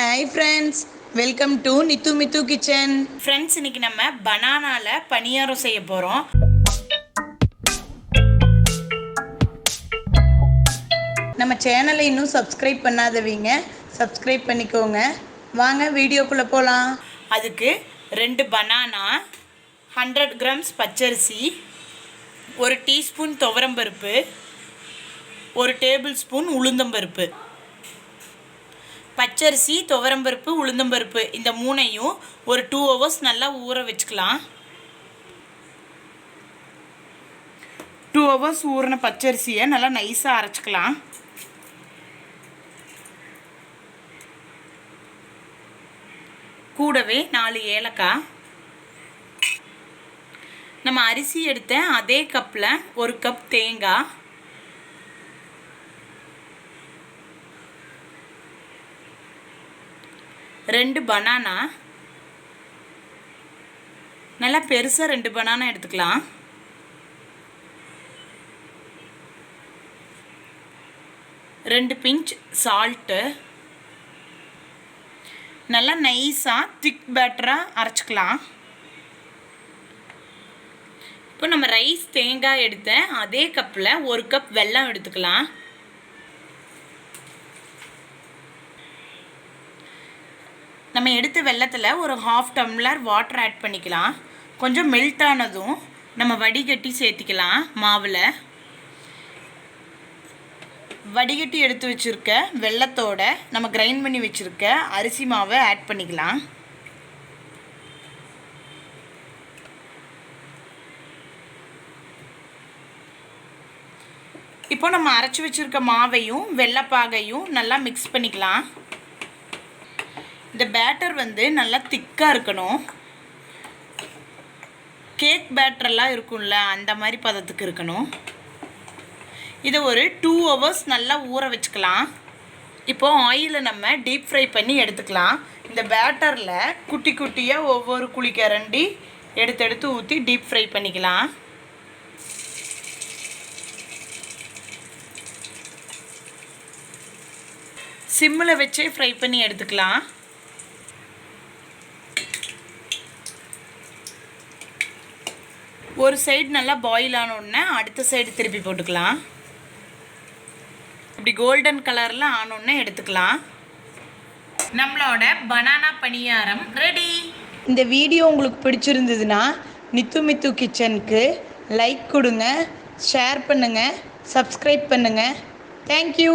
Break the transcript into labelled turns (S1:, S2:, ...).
S1: Hi friends, welcome to Nithu Mithu Kitchen.
S2: Friends, இன்னைக்கு நம்ம பனானால பணியாரம் செய்ய போறோம்.
S1: நம்ம சேனலை இன்னும் சப்ஸ்கிரைப் பண்ணாதவங்க சப்ஸ்கிரைப் பண்ணிக்கோங்க. வாங்க வீடியோக்குள்ள போலாம்.
S2: அதுக்கு 2 பனானா, 100 grams பச்சரிசி, 1 டீஸ்பூன் துவரம்பருப்பு, 1 டேபிள்ஸ்பூன் உளுந்தம்பருப்பு. பச்சரிசி, துவரம்பருப்பு, உளுந்தம்பருப்பு இந்த மூணையும் ஒரு 2 hours நல்லா ஊற வச்சுக்கலாம். 2 hours ஊறின பச்சரிசியை நல்லா நைஸாக அரைச்சிக்கலாம். கூடவே 4 ஏலக்காய். நம்ம அரிசி எடுத்த அதே கப்பில் 1 கப் தேங்காய், 2 பனானா, நல்லா பெருசாக 2 பனானா எடுத்துக்கலாம். ரெண்டு பிஞ்ச் சால்ட்டு. நல்லா நைஸாக திக் பேட்டராக அரைச்சிக்கலாம். இப்போ நம்ம ரைஸ் தேங்காய் எடுத்த அதே கப்பில் 1 கப் வெல்லம் எடுத்துக்கலாம். நம்ம எடுத்த வெல்லத்தில் ஒரு 1/2 டம்ளர் வாட்டர் ஆட் பண்ணிக்கலாம். கொஞ்சம் மெல்ட் ஆனதும் நம்ம வடிகட்டி சேர்த்திக்கலாம். மாவில் வடிகட்டி எடுத்து வச்சுருக்க வெல்லத்தோட நம்ம கிரைண்ட் பண்ணி வச்சுருக்க அரிசி மாவை ஆட் பண்ணிக்கலாம். இப்போ நம்ம அரைச்சி வச்சுருக்க மாவையும் வெல்லப்பாகையும் நல்லா மிக்ஸ் பண்ணிக்கலாம். இந்த பேட்டர் நல்லா திக்காக இருக்கணும். கேக் பேட்டரெல்லாம் இருக்கும்ல, அந்த மாதிரி பதத்துக்கு இருக்கணும். இதை ஒரு 2 hours நல்லா ஊற வச்சுக்கலாம். இப்போது ஆயிலை நம்ம டீப் ஃப்ரை பண்ணி எடுத்துக்கலாம். இந்த பேட்டரில் குட்டி குட்டியாக ஒவ்வொரு குழிக்கரண்டி எடுத்து ஊற்றி டீப் ஃப்ரை பண்ணிக்கலாம். சிம்மில் வச்சே ஃப்ரை பண்ணி எடுத்துக்கலாம். ஒரு சைடு நல்லா பாயில் ஆனோடனே அடுத்த சைடு திருப்பி போட்டுக்கலாம். இப்படி கோல்டன் கலரில் ஆனோடனே எடுத்துக்கலாம். நம்மளோட பனானா பணியாரம் ரெடி.
S1: இந்த வீடியோ உங்களுக்கு பிடிச்சிருந்ததுன்னா நித்து மித்து கிச்சனுக்கு லைக் கொடுங்க, ஷேர் பண்ணுங்கள், சப்ஸ்கிரைப் பண்ணுங்கள். தேங்க்யூ.